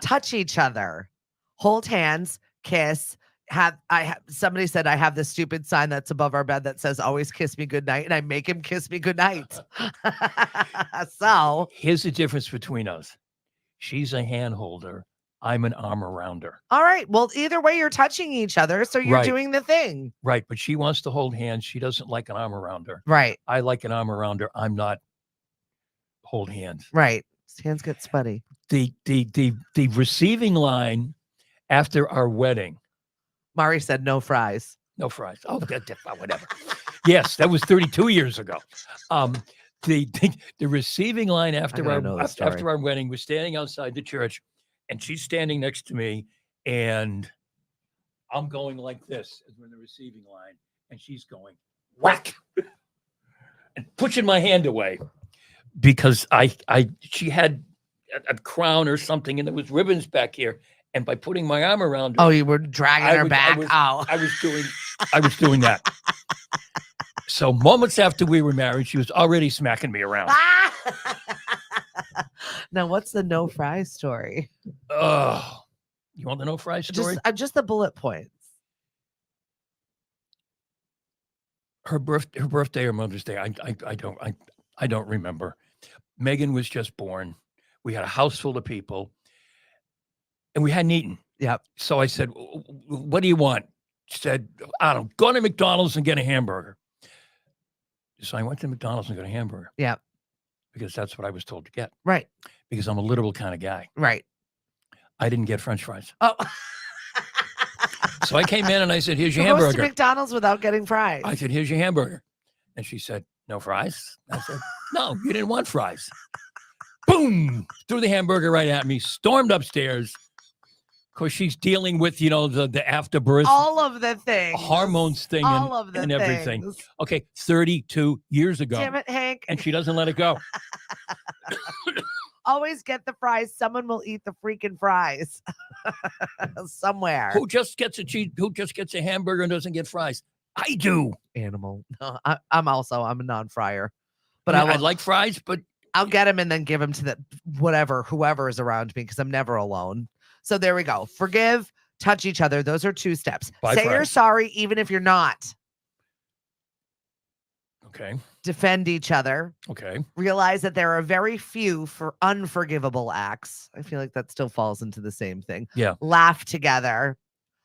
Touch each other. Hold hands. Kiss. Somebody said I have this stupid sign that's above our bed that says always kiss me goodnight, and I make him kiss me goodnight. So here's the difference between us. She's a hand holder. I'm an arm around her. All right. Well, either way, you're touching each other, so you're doing the thing. Right. But she wants to hold hands. She doesn't like an arm around her. Right. I like an arm around her. I'm not hold hands. Right. Hands get sweaty. The receiving line after our wedding. Mari said no fries. No fries. Oh, whatever. Yes, that was 32 years ago. The receiving line after our wedding was standing outside the church, and she's standing next to me, and I'm going like this as we're in the receiving line, and she's going whack and pushing my hand away because she had a crown or something, and there was ribbons back here. And by putting my arm around her, you were dragging her back. I was doing that. So moments after we were married, she was already smacking me around. Now, what's the no fries story? Oh, you want the no fries story? Just the bullet points. Her birthday or Mother's Day, I don't remember. Megan was just born. We had a house full of people, and we hadn't eaten. Yep. So I said, "What do you want?" She said, "I don't know, go to McDonald's and get a hamburger." So I went to McDonald's and got a hamburger. Yeah. Because that's what I was told to get. Right. Because I'm a literal kind of guy. Right. I didn't get French fries. Oh. So I came in and I said, "Here's your hamburger." Goes to McDonald's without getting fries. I said, "Here's your hamburger." And she said, "No fries?" I said, "No, you didn't want fries." Boom! Threw the hamburger right at me, stormed upstairs. Of course, she's dealing with, the afterbirth. All of the things. Hormones thing and everything. Things. Okay, 32 years ago. Damn it, Hank. And she doesn't let it go. Always get the fries. Someone will eat the freaking fries somewhere. Who just gets a hamburger and doesn't get fries? I do. Animal. No, I'm a non-fryer. But I like fries, but I'll get them and then give them to whoever is around me because I'm never alone. So there we go. Forgive, touch each other. Those are 2 steps. Say you're sorry even if you're not. Okay. Defend each other. Okay. Realize that there are very few for unforgivable acts. I feel like that still falls into the same thing. Yeah. Laugh together.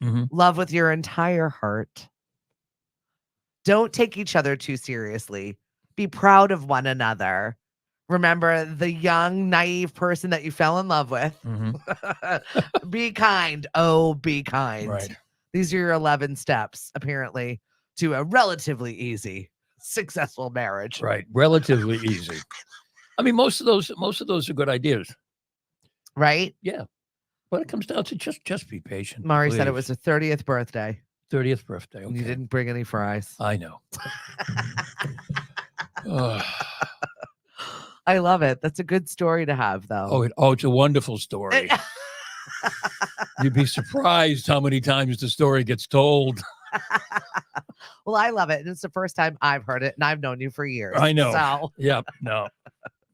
Mm-hmm. Love with your entire heart. Don't take each other too seriously. Be proud of one another. Remember the young, naive person that you fell in love with. Mm-hmm. Be kind. Oh, be kind. Right. These are your 11 steps, apparently, to a relatively easy, successful marriage. Right. Relatively easy. I mean, most of those are good ideas. Right? Yeah. But it comes down to just be patient. Mari said it please. was her 30th birthday. 30th birthday. And you Okay. didn't bring any fries. I know. Ugh. I love it. That's a good story to have, though. It's a wonderful story. You'd be surprised how many times the story gets told. Well, I love it. And it's the first time I've heard it, and I've known you for years. I know. So Yep.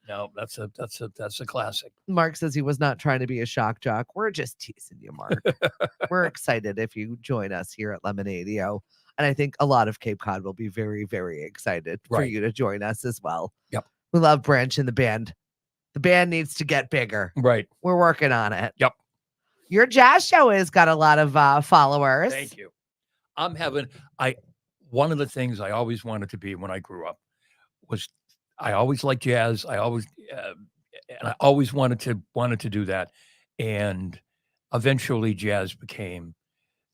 No, that's a classic. Mark says he was not trying to be a shock jock. We're just teasing you, Mark. We're excited if you join us here at Lemonadio. And I think a lot of Cape Cod will be very, very excited for Right. you to join us as well. Yep. We love Branch and the band. The band needs to get bigger. Right. We're working on it. Yep. Your jazz show has got a lot of followers. Thank you. One of the things I always wanted to be when I grew up was I always liked jazz. I always wanted to do that. And eventually jazz became,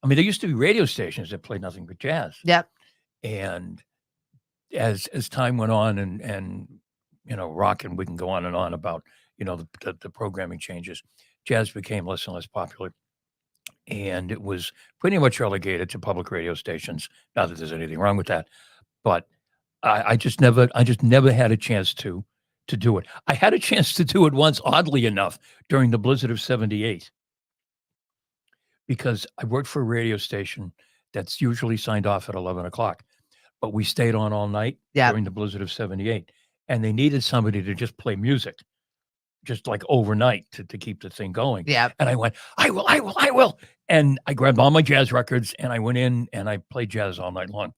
I mean, there used to be radio stations that played nothing but jazz. Yep. And as time went on and rock, and we can go on and on about, the programming changes, jazz became less and less popular. And it was pretty much relegated to public radio stations. Not that there's anything wrong with that, but I just never had a chance to do it. I had a chance to do it once, oddly enough, during the blizzard of '78, because I worked for a radio station that's usually signed off at 11 o'clock, but we stayed on all night during the blizzard of '78, and they needed somebody to just play music, just like overnight to keep the thing going. Yeah. And I went, I will. And I grabbed all my jazz records and I went in and I played jazz all night long.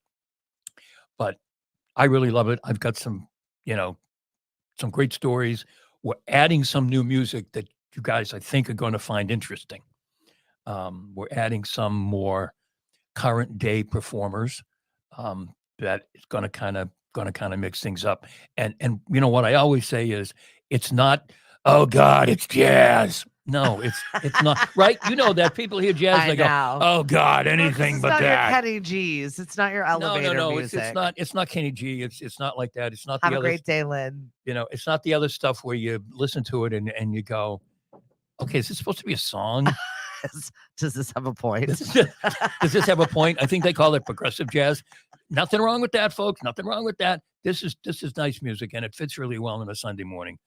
But I really love it. I've got some great stories. We're adding some new music that you guys, I think, are going to find interesting. We're adding some more current day performers that is going to kind of mix things up. And you know what I always say is, it's not, oh God, it's jazz. No, it's not. Right? You know that people hear jazz, they go, oh God, anything but that. It's not that. your Kenny G's. It's not your elevator No. music. It's not Kenny G. It's not like that. It's not Have the a other. great day, Lynn. It's not the other stuff where you listen to it and you go, okay, is this supposed to be a song? Does this have a point? Does this have a point? I think they call it progressive jazz. Nothing wrong with that, folks. Nothing wrong with that. This is nice music, and it fits really well on a Sunday morning.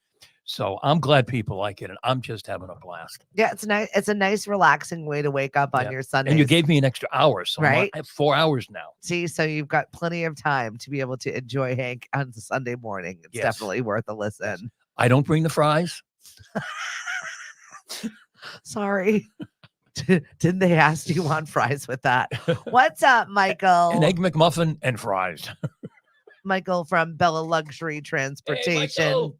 So I'm glad people like it, and I'm just having a blast. Yeah, it's nice. It's a nice, relaxing way to wake up on your Sunday. And you gave me an extra hour, so right? I have 4 hours now. See, so you've got plenty of time to be able to enjoy Hank on Sunday morning. It's definitely worth a listen. Yes. I don't bring the fries. Sorry. Didn't they ask you want fries with that? What's up, Michael? An Egg McMuffin and fries. Michael from Bella Luxury Transportation. Hey,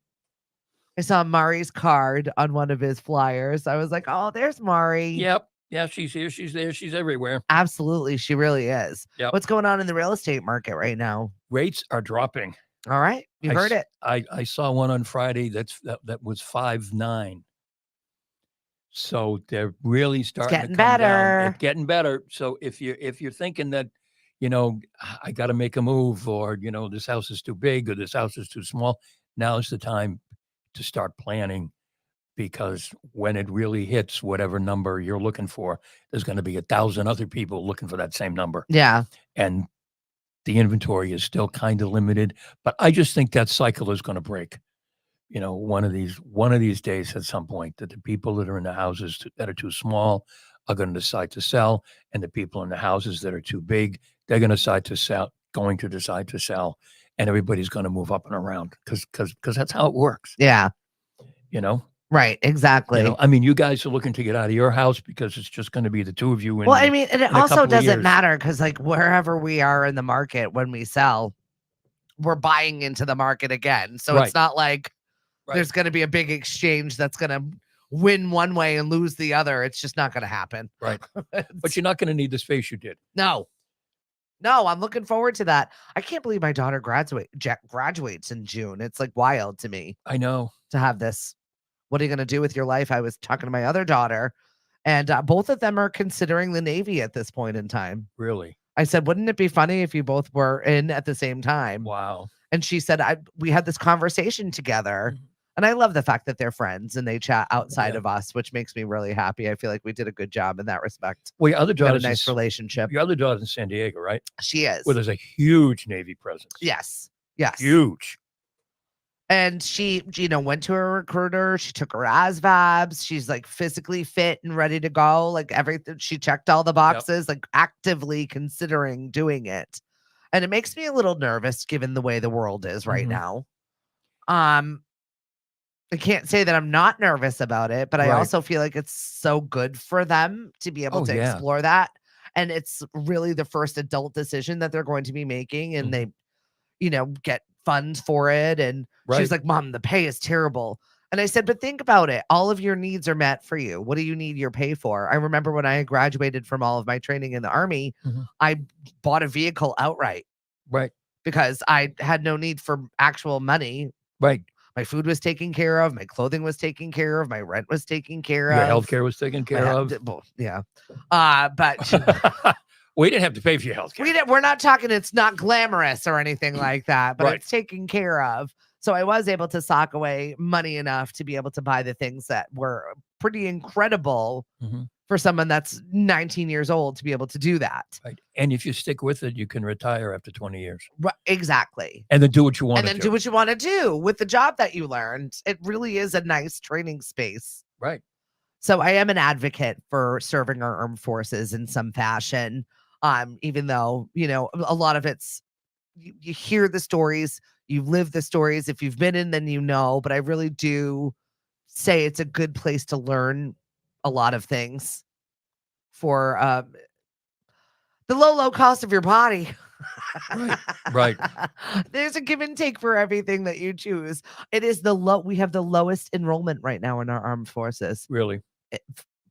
I saw Mari's card on one of his flyers. I was like, oh, there's Mari. Yep. Yeah, she's here. She's there. She's everywhere. Absolutely. She really is. Yep. What's going on in the real estate market right now? Rates are dropping. All right. You heard it. I saw one on Friday that was 5.9. So they're really starting to come down. It's getting better. So if you're thinking that, I got to make a move, or this house is too big, or this house is too small, now's the time to start planning, because when it really hits whatever number you're looking for, there's going to be 1,000 other people looking for that same number. Yeah. And the inventory is still kind of limited, but I just think that cycle is going to break. One of these days at some point, that the people that are in the houses that are too small are going to decide to sell, and the people in the houses that are too big, they're going to decide to sell, and everybody's going to move up and around, because that's how it works. Yeah. Right. Exactly. I mean, you guys are looking to get out of your house because it's just going to be the two of you. Well, I mean, and it also doesn't matter, because like wherever we are in the market, when we sell, we're buying into the market again. So it's not like there's going to be a big exchange that's going to win one way and lose the other. It's just not going to happen. Right. But you're not going to need the space you did. No, I'm looking forward to that. I can't believe my daughter graduates in June. It's like wild to me. I know. To have this. What are you going to do with your life? I was talking to my other daughter, and both of them are considering the Navy at this point in time. Really? I said, wouldn't it be funny if you both were in at the same time? Wow. And she said, we had this conversation together. And I love the fact that they're friends and they chat outside Yeah. of us, which makes me really happy. I feel like we did a good job in that respect. Well, your other We got a daughter's nice relationship. your other daughter's in San Diego, right? She is. Where there's a huge Navy presence. Yes. Yes. Huge. And she, went to a recruiter. She took her ASVABs. She's like physically fit and ready to go. Like everything. She checked all the boxes, like actively considering doing it. And it makes me a little nervous given the way the world is right Mhm. now. I can't say that I'm not nervous about it, but I Right. also feel like it's so good for them to be able Oh, to yeah. explore that. And it's really the first adult decision that they're going to be making. And they, get funds for it. And she was Right. like, Mom, the pay is terrible. And I said, but think about it. All of your needs are met for you. What do you need your pay for? I remember when I graduated from all of my training in the Army, Mhm. I bought a vehicle outright Right. because I had no need for actual money. Right. My food was taken care of. My clothing was taken care of. My rent was taken care Your of. healthcare was taken care of. Well, yeah. But We didn't have to pay for your healthcare. we're not talking, it's not glamorous or anything like that, but Right. it's taken care of. So I was able to sock away money enough to be able to buy the things that were pretty incredible Mhm. for someone that's 19 years old to be able to do that. Right. And if you stick with it, you can retire after 20 years. Exactly. And then do what you want And to then do. do what you want to do with the job that you learned. It really is a nice training space. Right. So I am an advocate for serving our armed forces in some fashion. Even though, a lot of it's you hear the stories, you live the stories. If you've been in, then you know. But I really do say it's a good place to learn a lot of things for the low cost of your body. Right. Right. There's a give and take for everything that you choose. It is we have the lowest enrollment right now in our armed forces. Really.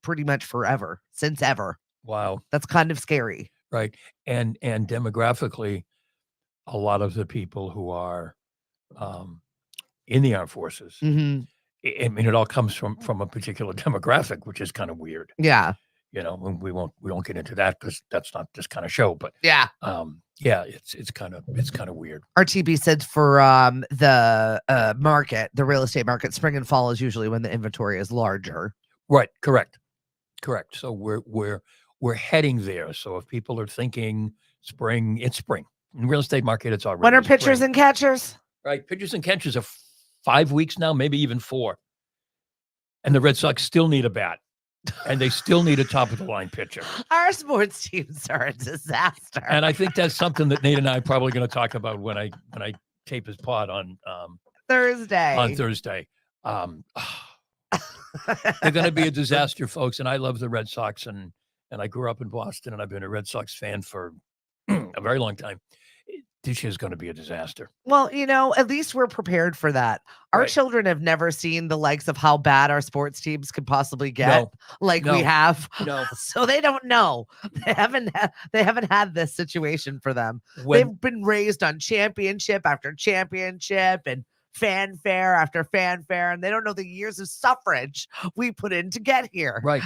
Pretty much forever, since ever. Wow. That's kind of scary. Right. And demographically, a lot of the people who are in the armed forces, Mhm. I mean, it all comes from a particular demographic, which is kind of weird. Yeah. And we won't get into that because that's not this kind of show. But Yeah. yeah, it's kind of weird. RTB said for the market, the real estate market, spring and fall is usually when the inventory is larger. Right. Correct. So we're heading there. So if people are thinking spring, it's spring. In the real estate market, it's already When are spring. pitchers and catchers? Right. Pitchers and catchers are 5 weeks now, maybe even 4. And the Red Sox still need a bat. And they still need a top of the line pitcher. Our sports teams are a disaster. And I think that's something that Nate and I are probably going to talk about when I tape his pod on Thursday. On Thursday. They're going to be a disaster, folks. And I love the Red Sox, and I grew up in Boston, and I've been a Red Sox fan for a very long time. This year's going to be a disaster. Well, at least we're prepared for that. Our Right. children have never seen the likes of how bad our sports teams could possibly get, we No. have. No. So they don't know. They haven't had this situation for them. When, They've been raised on championship after championship and fanfare after fanfare, and they don't know the years of suffrage we put in to get here. right.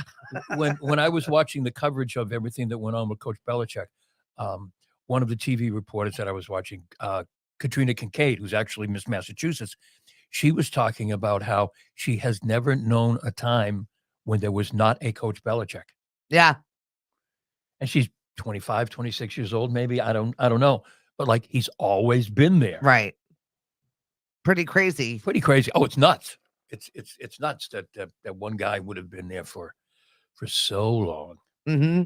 When I was watching the coverage of everything that went on with Coach Belichick, one of the TV reporters that I was watching, Katrina Kincaid, who's actually Miss Massachusetts, she was talking about how she has never known a time when there was not a Coach Belichick. Yeah. And she's 25, 26 years old, maybe. I don't know. But like, he's always been there. Right. Pretty crazy. Pretty crazy. Oh, it's nuts. It's nuts that one guy would have been there for so long. Mm-hmm.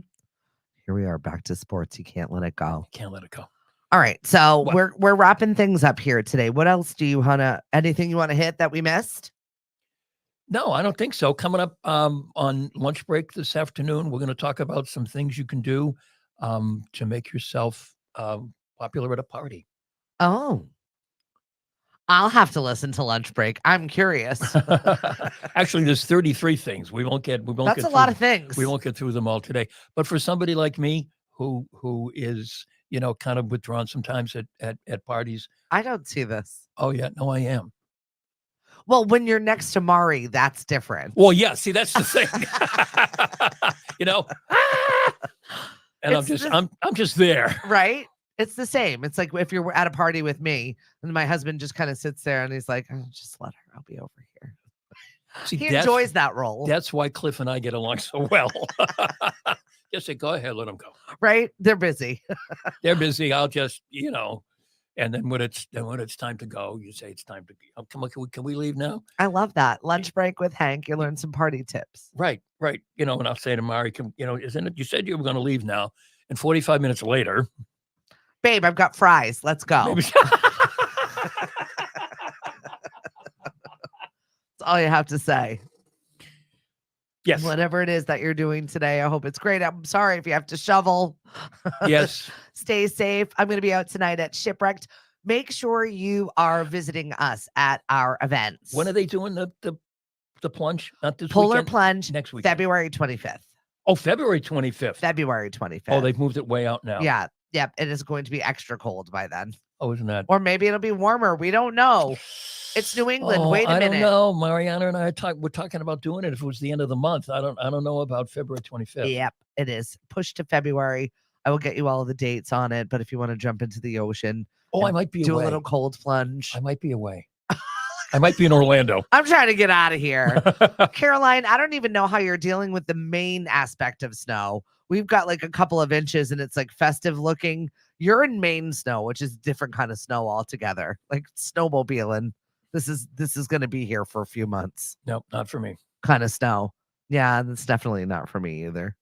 Here we are back to sports. You can't let it go. Can't let it go. All right. So What? we're wrapping things up here today. What else do you anything you want to hit that we missed? No, I don't think so. Coming up on lunch break this afternoon, we're going to talk about some things you can do to make yourself popular at a party. Oh. I'll have to listen to lunch break. I'm curious. Actually, there's 33 things. That's a lot of things. We won't get through them all today. But for somebody like me who is, kind of withdrawn sometimes at parties. I don't see this. Oh yeah, no, I am. Well, when you're next to Mari, that's different. Well, yeah, see, that's the thing. And I'm just there. Right? It's the same. It's like if you're at a party with me and my husband just kind of sits there and he's like, oh, just let her. I'll be over here. See, He enjoys that role, That's why Cliff and I get along so well. Just say, go ahead, let them go. right? They're busy. They're busy. I'll just, and then when it's time to go, you say it's time to go. Come on, can we leave now? I love that. Lunch break with Hank. You learn some party tips. Right. And I'll say to Mari, isn't it? You said you were going to leave now, and 45 minutes later, Babe, I've got fries. Let's go. maybe, That's all you have to say. yes, Whatever it is that you're doing today, I hope it's great. I'm sorry if you have to shovel. yes. Stay safe. I'm going to be out tonight at Shipwrecked. Make sure you are visiting us at our events. When are they doing the plunge? Not this Polar weekend? Plunge Next week. February 25th. Oh, February 25th. February 25th. Oh, they've moved it way out now. Yeah. Yep. It is going to be extra cold by then. Oh, isn't that? Or maybe it'll be warmer. We don't know. It's New England. Oh, Wait a minute. I don't know. Mariana and I we're talking about doing it if it was the end of the month. I don't know about February 25th. Yep, it is. Pushed to February. I will get you all the dates on it, but if you want to jump into the ocean, Oh, I might be do away. a little cold plunge. I might be away. I might be in Orlando. I'm trying to get out of here. Caroline, I don't even know how you're dealing with the main aspect of snow. We've got like a couple of inches and it's like festive looking. You're in Maine snow, which is different kind of snow altogether. Like snowmobiling. This is going to be here for a few months. No, not for me. Kind of snow. Yeah, that's definitely not for me either.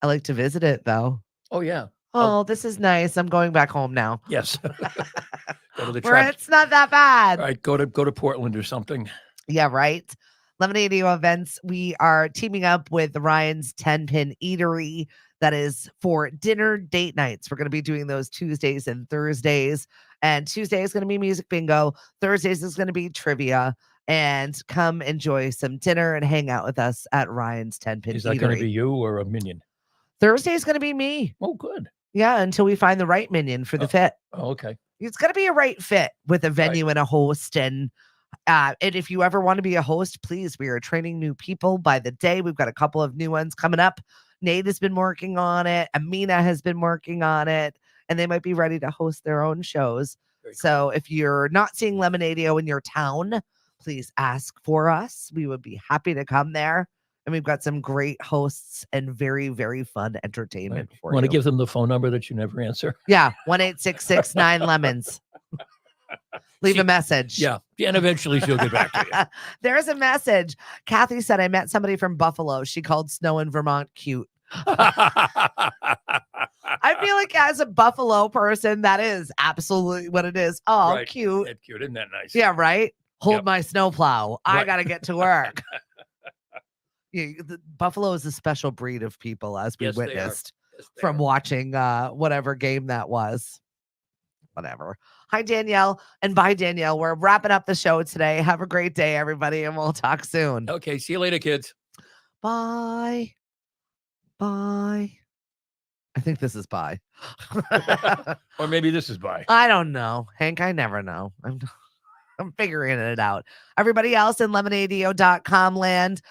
I like to visit it though. Oh, yeah. Oh, this is nice. I'm going back home now. Yes. Go to the Where track. it's not that bad. All right, go to Portland or something. Yeah, right. Lemonade events. We are teaming up with Ryan's 10-Pin Eatery. That is for dinner date nights. We're going to be doing those Tuesdays and Thursdays. And Tuesday is going to be music bingo. Thursdays is going to be trivia. And come enjoy some dinner and hang out with us at Ryan's 10-Pin Eatery. Is that going to be you or a minion? Thursday is going to be me. Oh, good. Yeah, until we find the right minion for the fit. Oh, okay. It's got to be a right fit with a venue and a host. And if you ever want to be a host, please, we are training new people by the day. We've got a couple of new ones coming up. Nate has been working on it. Amina has been working on it. And they might be ready to host their own shows. Very So if you're not seeing Lemonadio in your town, please ask for us. We would be happy to come there. And we've got some great hosts and very, very fun entertainment for you. Want to give them the phone number that you never answer? Yeah, 1-866-9-LEMONS. Leave a message. Yeah, and eventually she'll get back to you. There's a message. Kathy said, I met somebody from Buffalo. She called snow in Vermont cute. I feel like as a Buffalo person, that is absolutely what it is. Oh, Right. cute. That's cute. Isn't that nice? Yeah, right? Hold Yep. my snowplow. I Right. got to get to work. Buffalo is a special breed of people, as we Yes, they are. witnessed Yes, they from are. watching whatever game that was. Whatever. Hi, Danielle. And bye, Danielle. We're wrapping up the show today. Have a great day, everybody, and we'll talk soon. Okay, see you later, kids. Bye. Bye. I think this is bye. Or maybe this is bye. I don't know. Hank, I never know. I'm figuring it out. Everybody else in lemonadio.com land,